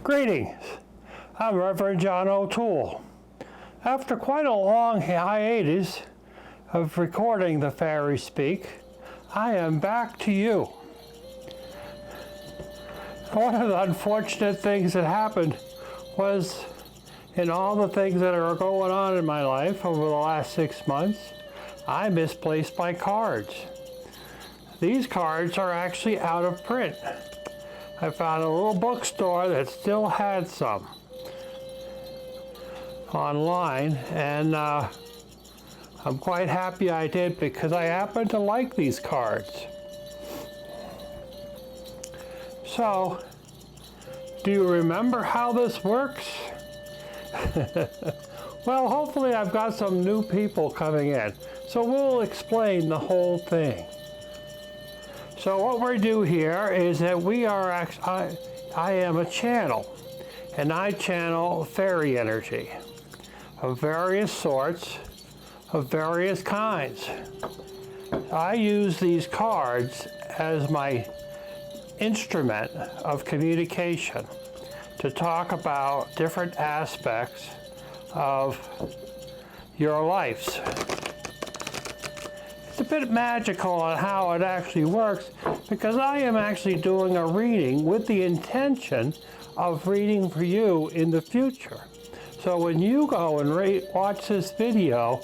Greetings, I'm Reverend John O'Toole. After quite a long hiatus of recording the FaerySpeak, I am back to you. One of the unfortunate things that happened was, in all the things that are going on in my life over the last 6 months, I misplaced my cards. These cards are actually out of print. I found a little bookstore that still had some online, and I'm quite happy I did because I happen to like these cards. So, do you remember how this works? Well, hopefully I've got some new people coming in, so we'll explain the whole thing. So what we do here is that we are actually, I am a channel, and I channel fairy energy of various sorts, of various kinds. I use these cards as my instrument of communication to talk about different aspects of your lives. It's a bit magical on how it actually works because I am actually doing a reading with the intention of reading for you in the future. So when you go and watch this video,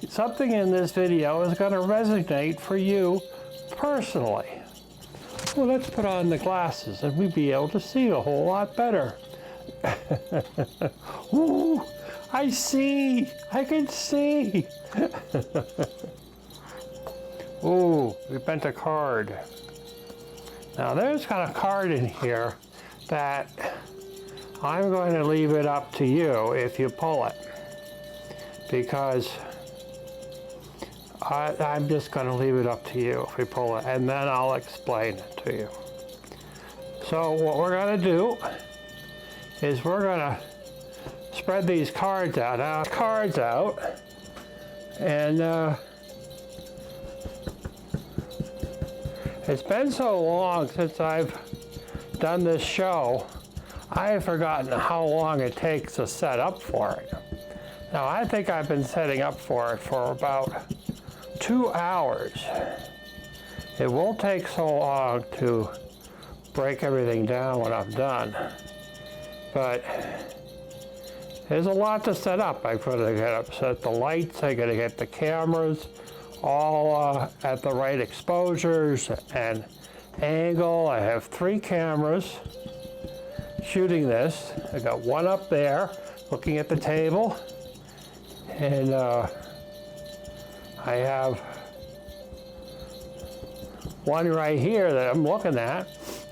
something in this video is going to resonate for you personally. Well, let's put on the glasses and we'll be able to see a whole lot better. Ooh, I see! I can see! Ooh, we bent a card. Now there's got a card in here that I'm going to leave it up to you if you pull it. Because I'm just going to leave it up to you if we pull it, and then I'll explain it to you. So what we're going to do is we're going to spread these cards out. Now, cards out, and it's been so long since I've done this show, I have forgotten how long it takes to set up for it. Now, I think I've been setting up for it for about 2 hours. It won't take so long to break everything down when I'm done, but there's a lot to set up. I've got to set the lights, I got to get the cameras all at the right exposures and angle. I have 3 cameras shooting this. I got one up there looking at the table, and I have one right here that I'm looking at,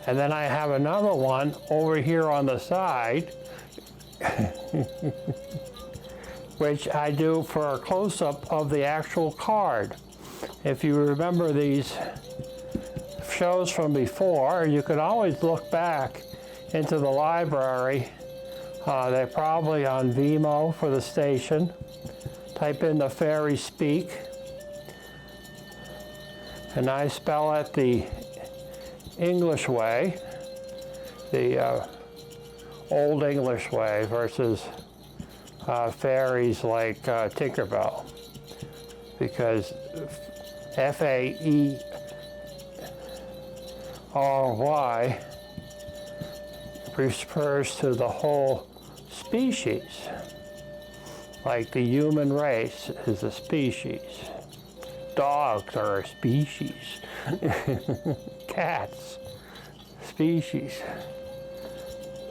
and then I have another one over here on the side which I do for a close-up of the actual card. If you remember these shows from before, you can always look back into the library. They're probably on Vimeo for the station. Type in the FaerySpeak, and I spell it the English way, the Old English way versus fairies like Tinkerbell, because F-A-E-R-Y refers to the whole species. Like the human race is a species. Dogs are a species. Cats, species.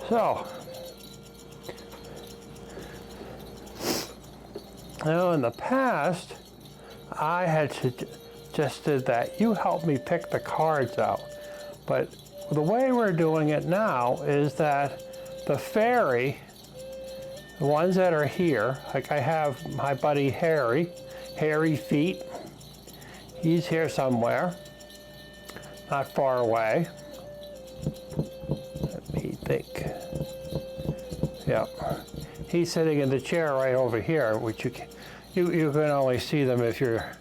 So, now in the past, I had suggested that you help me pick the cards out. But the way we're doing it now is that the fairy, the ones that are here, like I have my buddy Harry, Hairy Feet. He's here somewhere, not far away. Let me think. Yep. He's sitting in the chair right over here, which you can only see them if you're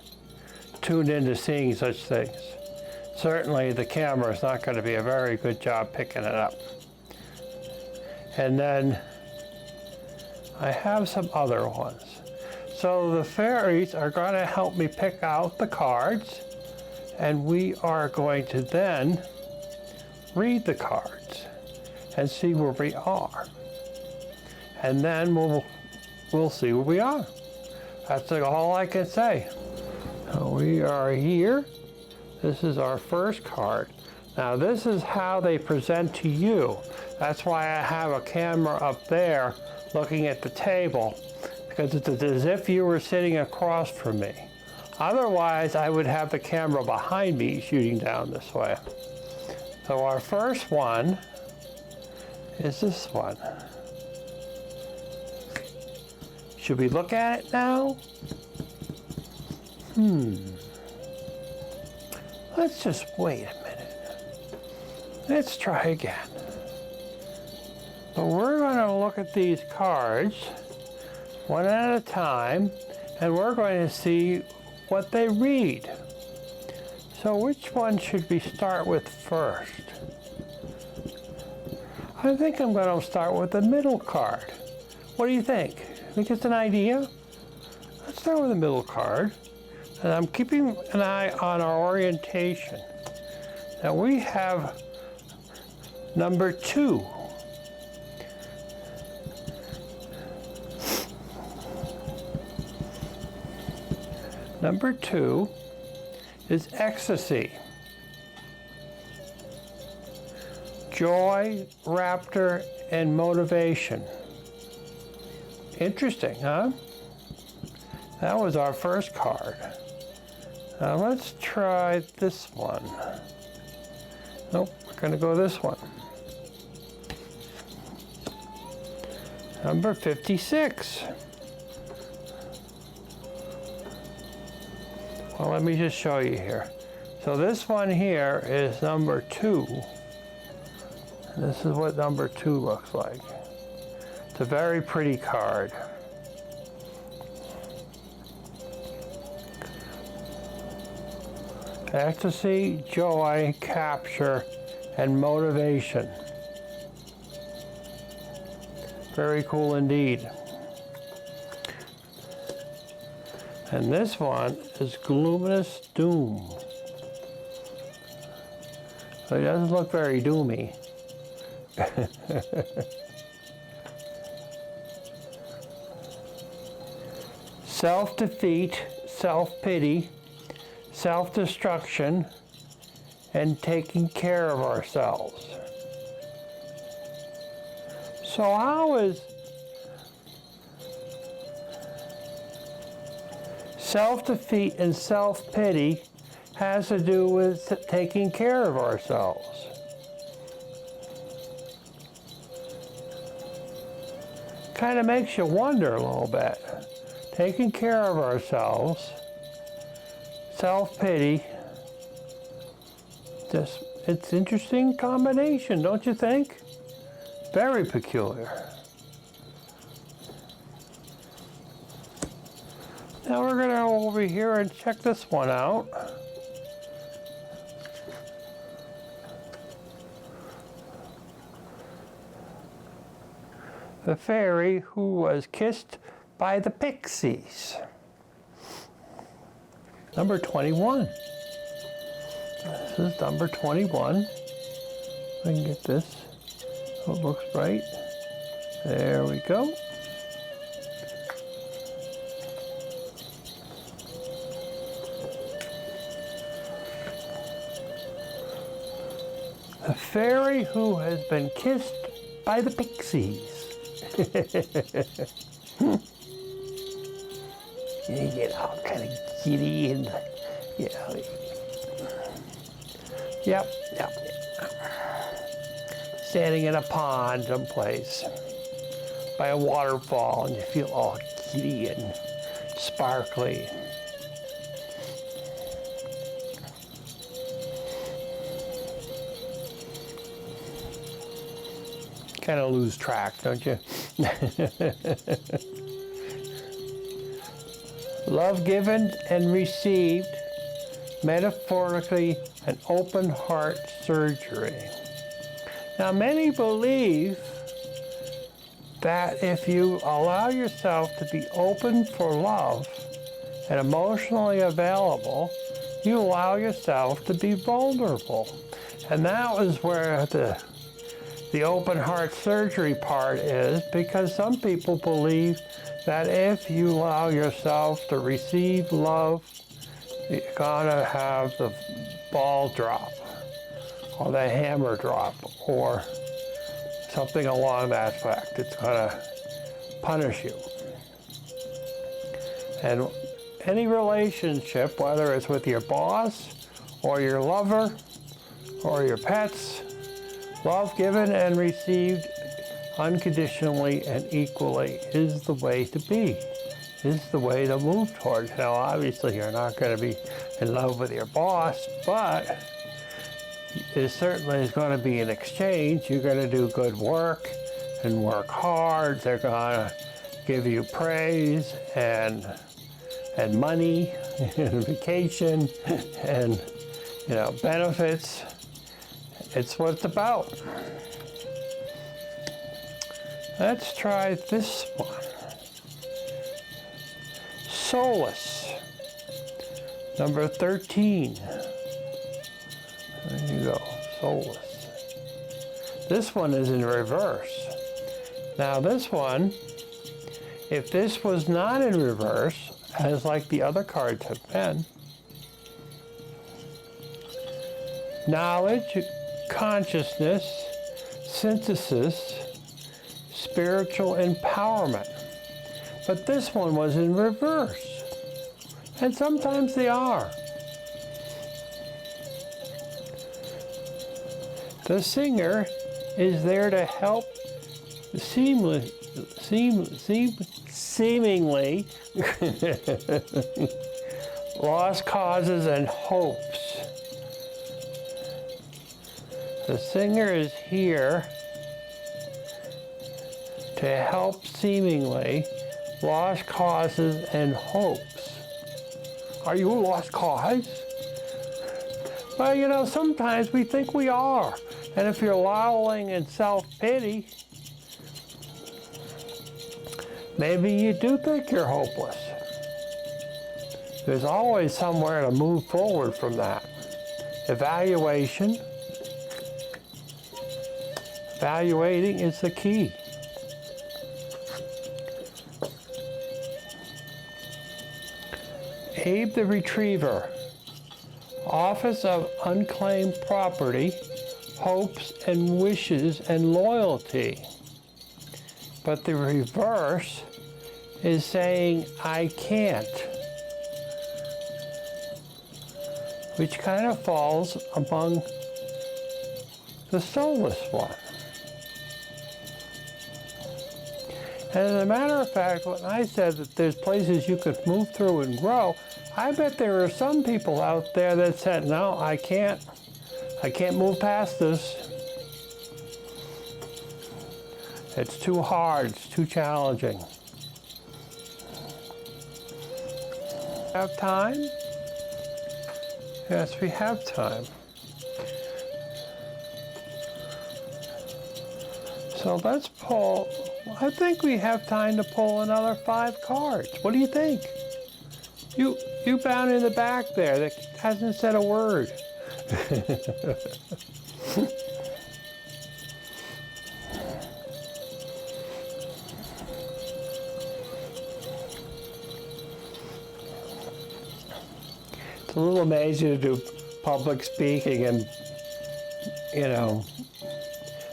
tuned into seeing such things. Certainly the camera is not going to be a very good job picking it up. And then I have some other ones. So the fairies are going to help me pick out the cards, and we are going to then read the cards and see where we are. And then we'll see where we are. That's all I can say. So we are here. This is our first card. Now this is how they present to you. That's why I have a camera up there looking at the table, because it's as if you were sitting across from me. Otherwise, I would have the camera behind me shooting down this way. So our first one is this one. Should we look at it now? Let's just wait a minute. Let's try again. So we're going to look at these cards one at a time, and we're going to see what they read. So which one should we start with first? I think I'm going to start with the middle card. What do you think? Think it's an idea? Let's start with the middle card. And I'm keeping an eye on our orientation. Now we have number 2. Number 2 is ecstasy. Joy, rapture, and motivation. Interesting, huh? That was our first card. Now let's try this one. Nope, we're going to go this one. Number 56. Well, let me just show you here. So this one here is number 2. And this is what number 2 looks like. It's a very pretty card. Ecstasy, joy, capture, and motivation. Very cool indeed. And this one is Gloomless Doom. So it doesn't look very doomy. Self-defeat, self-pity, self-destruction, and taking care of ourselves. So how is self-defeat and self-pity has to do with taking care of ourselves? Kind of makes you wonder a little bit. Taking care of ourselves, self-pity, it's an interesting combination, don't you think? Very peculiar. Now we're going to go over here and check this one out. The fairy who was kissed by the pixies. Number 21. This is number 21. I can get this. Oh, it looks right. There we go. The fairy who has been kissed by the pixies. You get all kind of giddy and, you know. Yep. Standing in a pond someplace by a waterfall, and you feel all giddy and sparkly. Kind of lose track, don't you? Love given and received, metaphorically, an open heart surgery. Now, many believe that if you allow yourself to be open for love and emotionally available, you allow yourself to be vulnerable. And that is where the open heart surgery part is, because some people believe that if you allow yourself to receive love, you're gonna have the ball drop or the hammer drop or something along that effect. It's gonna punish you. And any relationship, whether it's with your boss or your lover or your pets, love given and received unconditionally and equally is the way to be, is the way to move towards. Now, obviously, you're not going to be in love with your boss, but it certainly is going to be an exchange. You're going to do good work and work hard. They're going to give you praise and money and vacation and, you know, benefits. It's what it's about. Let's try this one. Solace, number 13. There you go, solace. This one is in reverse. Now this one, if this was not in reverse, as like the other cards have been, knowledge, consciousness, synthesis, spiritual empowerment. But this one was in reverse. And sometimes they are. The singer is there to help seemingly lost causes and hopes. The singer is here to help seemingly lost causes and hopes. Are you a lost cause? Well, you know, sometimes we think we are. And if you're wallowing in self-pity, maybe you do think you're hopeless. There's always somewhere to move forward from that. Evaluation. Evaluating is the key. Abe the Retriever, Office of Unclaimed Property, Hopes and Wishes and Loyalty. But the reverse is saying, I can't, which kind of falls among the soulless one. And as a matter of fact, when I said that there's places you could move through and grow, I bet there are some people out there that said, no, I can't move past this. It's too hard, it's too challenging. Have time? Yes, we have time. So let's pull, I think we have time to pull another 5 cards. What do you think? You bound in the back there that hasn't said a word. It's a little amazing to do public speaking, and, you know,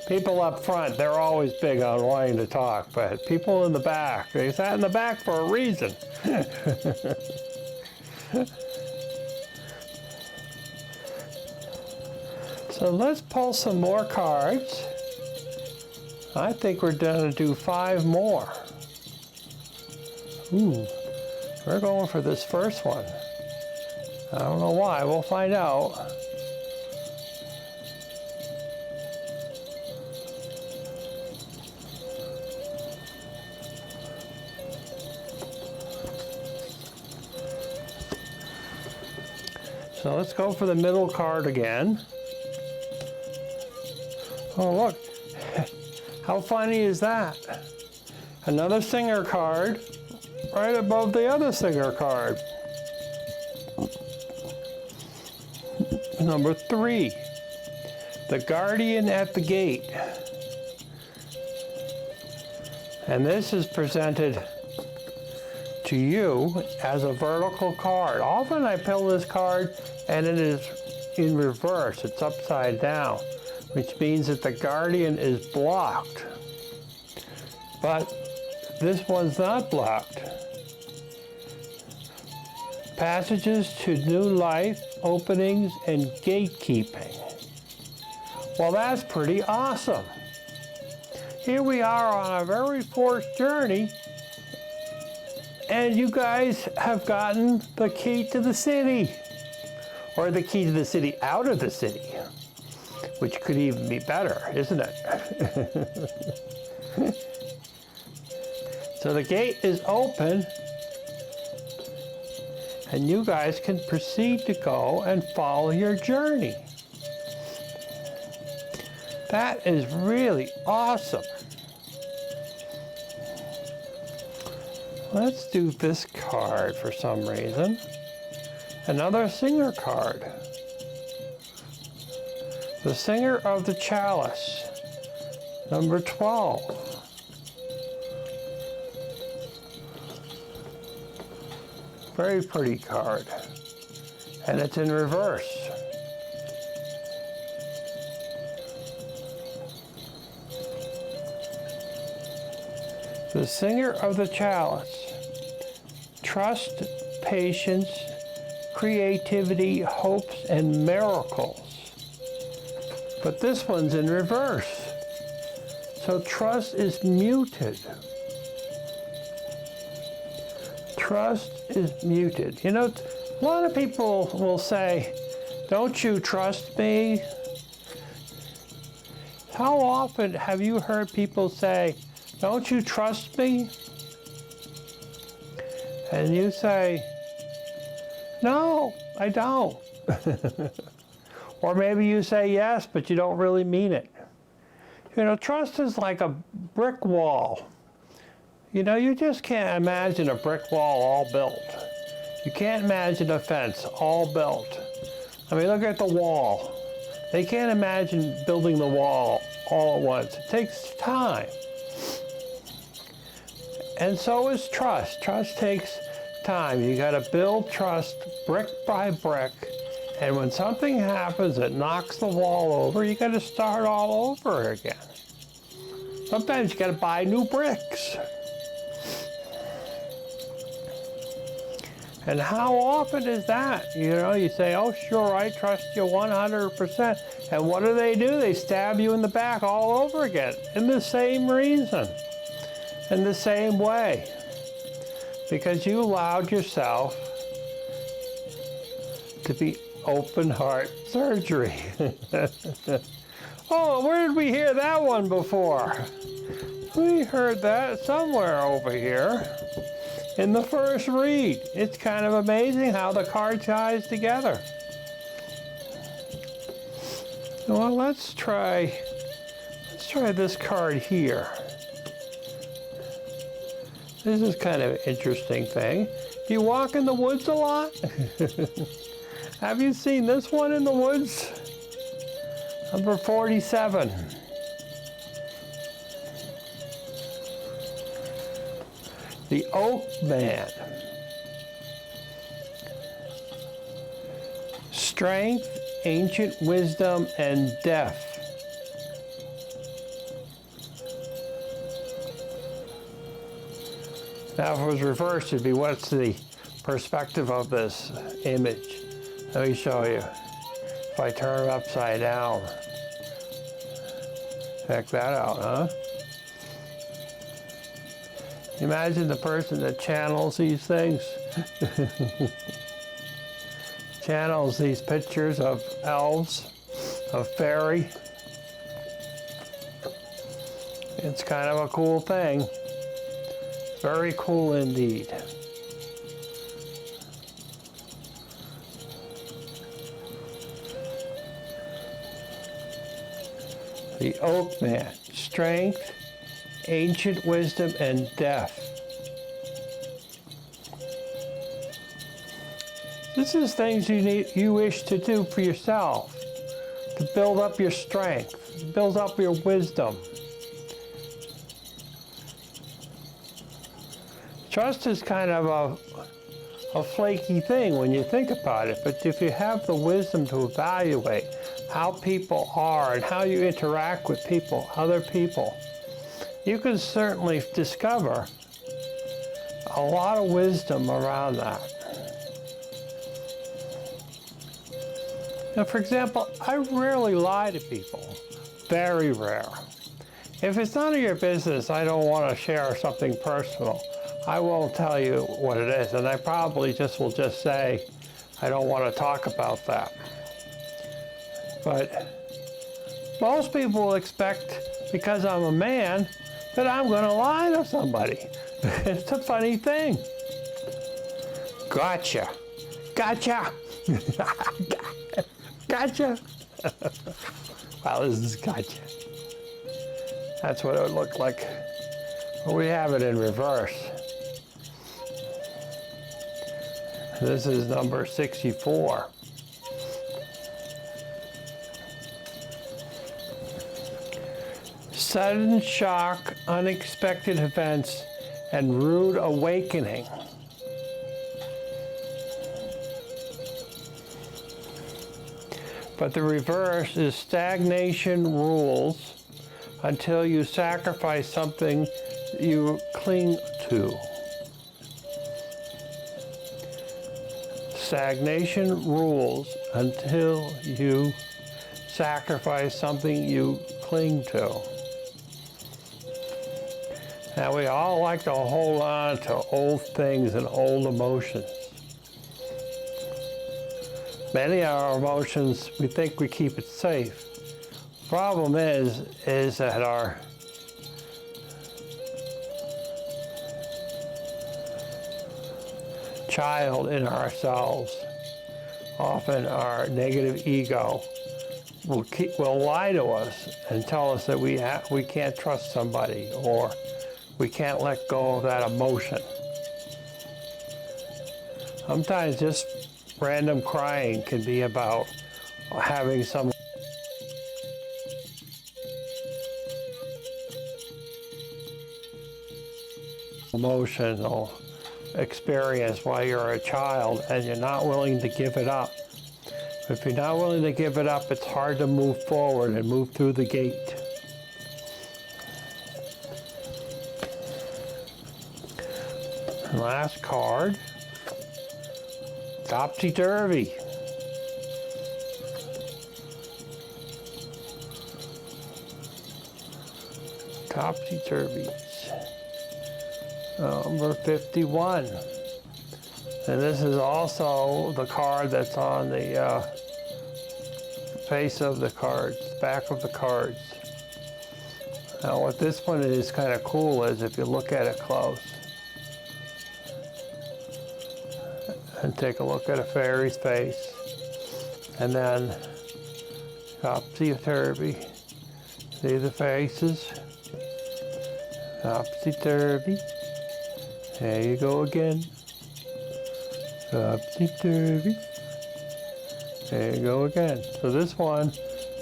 people up front, they're always big on wanting to talk, but people in the back, they sat in the back for a reason. So let's pull some more cards. I think we're going to do 5 more. Ooh, we're going for this first one. I don't know why, we'll find out. So let's go for the middle card again. Oh, look. How funny is that? Another singer card right above the other singer card. Number 3, the guardian at the gate. And this is presented to you as a vertical card. Often I pull this card and it is in reverse. It's upside down, which means that the guardian is blocked. But this one's not blocked. Passages to new life, openings, and gatekeeping. Well, that's pretty awesome. Here we are on a very forced journey, and you guys have gotten the key to the city, or the key to the city out of the city, which could even be better, isn't it? So the gate is open, and you guys can proceed to go and follow your journey. That is really awesome. Let's do this card for some reason. Another singer card. The Singer of the Chalice, number 12. Very pretty card. And it's in reverse. The Singer of the Chalice. Trust, patience, creativity, hopes, and miracles. But this one's in reverse. So trust is muted. Trust is muted. You know, a lot of people will say, "Don't you trust me?" How often have you heard people say, "Don't you trust me?" And you say, "No, I don't." Or maybe you say yes, but you don't really mean it. You know, trust is like a brick wall. You know, you just can't imagine a brick wall all built. You can't imagine a fence all built. I mean, look at the wall. They can't imagine building the wall all at once. It takes time. And so is trust. Trust takes time. You got to build trust brick by brick. And when something happens that knocks the wall over, you got to start all over again. Sometimes you got to buy new bricks. And how often is that? You know, you say, "Oh, sure, I trust you 100%. And what do? They stab you in the back all over again, in the same reason, in the same way. Because you allowed yourself to be open heart surgery. Oh, where did we hear that one before? We heard that somewhere over here in the first read. It's kind of amazing how the card ties together. Well, let's try this card here. This is kind of an interesting thing. Do you walk in the woods a lot? Have you seen this one in the woods? Number 47. The Oak Man. Strength, ancient wisdom, and death. Now, if it was reversed, it'd be, what's the perspective of this image? Let me show you. If I turn it upside down. Check that out, huh? Imagine the person that channels these things. Channels these pictures of elves, of fairy. It's kind of a cool thing. Very cool indeed. The Oak Man. Strength, ancient wisdom and death. This is things you wish to do for yourself, to build up your strength, build up your wisdom. Trust is kind of a flaky thing when you think about it, but if you have the wisdom to evaluate how people are and how you interact with people, other people, you can certainly discover a lot of wisdom around that. Now, for example, I rarely lie to people, very rare. If it's none of your business, I don't want to share something personal. I won't tell you what it is, and I probably will just say, I don't want to talk about that. But most people will expect, because I'm a man, that I'm going to lie to somebody. It's a funny thing. Gotcha. Gotcha. Gotcha. Wow, this is gotcha. That's what it would look like. Well, we have it in reverse. This is number 64. Sudden shock, unexpected events, and rude awakening. But the reverse is stagnation rules until you sacrifice something you cling to. Stagnation rules until you sacrifice something you cling to. Now, we all like to hold on to old things and old emotions. Many of our emotions, we think we keep it safe. Problem is that our child in ourselves, often our negative ego, will lie to us and tell us that we can't trust somebody, or we can't let go of that emotion. Sometimes just random crying can be about having some emotional experience while you're a child and you're not willing to give it up. If you're not willing to give it up, it's hard to move forward and move through the gate. Last card. Topsy-turvy. Topsy-turvies. Number 51. And this is also the card that's on the face of the cards, back of the cards. Now, what this one is kind of cool is if you look at it close and take a look at a fairy's face, and then topsy-turvy. See the faces? Topsy-turvy. There you go again. Topsy-turvy. There you go again. So this one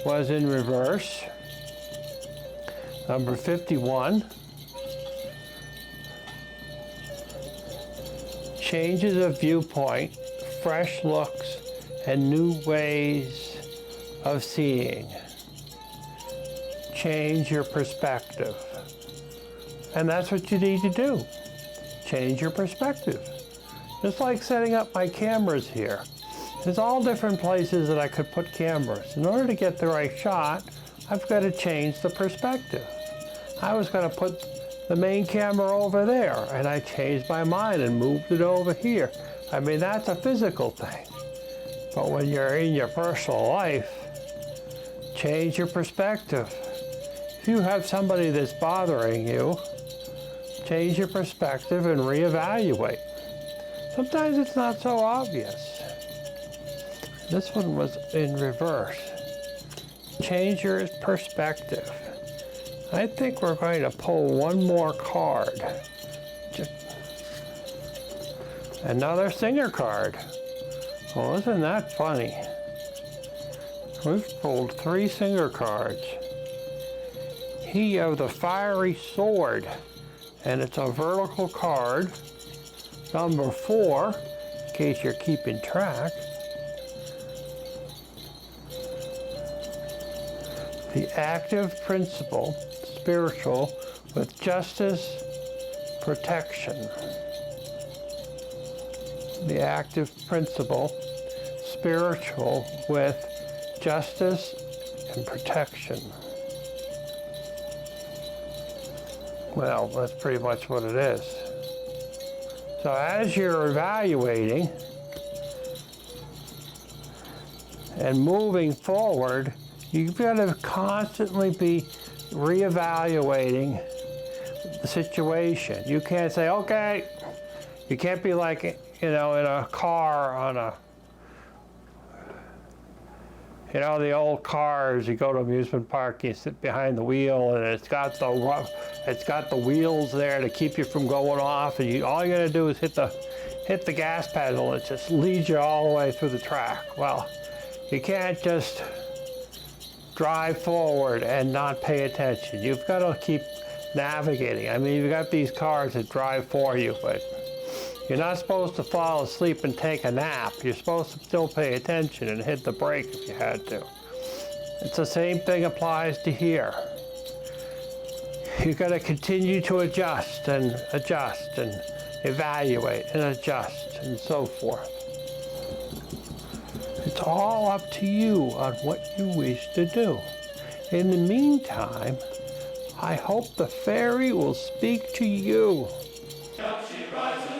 was in reverse. Number 51. Changes of viewpoint, fresh looks, and new ways of seeing. Change your perspective. And that's what you need to do. Change your perspective. Just like setting up my cameras here. There's all different places that I could put cameras. In order to get the right shot, I've got to change the perspective. I was going to put the main camera over there, and I changed my mind and moved it over here. I mean, that's a physical thing. But when you're in your personal life, change your perspective. If you have somebody that's bothering you, change your perspective and reevaluate. Sometimes it's not so obvious. This one was in reverse. Change your perspective. I think we're going to pull one more card. Another singer card. Well, isn't that funny? We've pulled 3 singer cards. He of the Fiery Sword, and it's a vertical card. Number 4, in case you're keeping track. The active principle, spiritual, with justice, protection. The active principle, spiritual, with justice and protection. Well, that's pretty much what it is. So as you're evaluating and moving forward, you've got to constantly be reevaluating the situation. You can't say, okay, you can't be like, you know, in a car on a, you know, the old cars, you go to an amusement park, you sit behind the wheel, and it's got the wheels there to keep you from going off, and all you gotta do is hit the gas pedal. It just leads you all the way through the track. Well, you can't just drive forward and not pay attention. You've got to keep navigating. I mean, you've got these cars that drive for you, but you're not supposed to fall asleep and take a nap. You're supposed to still pay attention and hit the brake if you had to. It's the same thing applies to here. You've got to continue to adjust and evaluate and adjust and so forth. It's all up to you on what you wish to do. In the meantime, I hope the fairy will speak to you. Up she rises.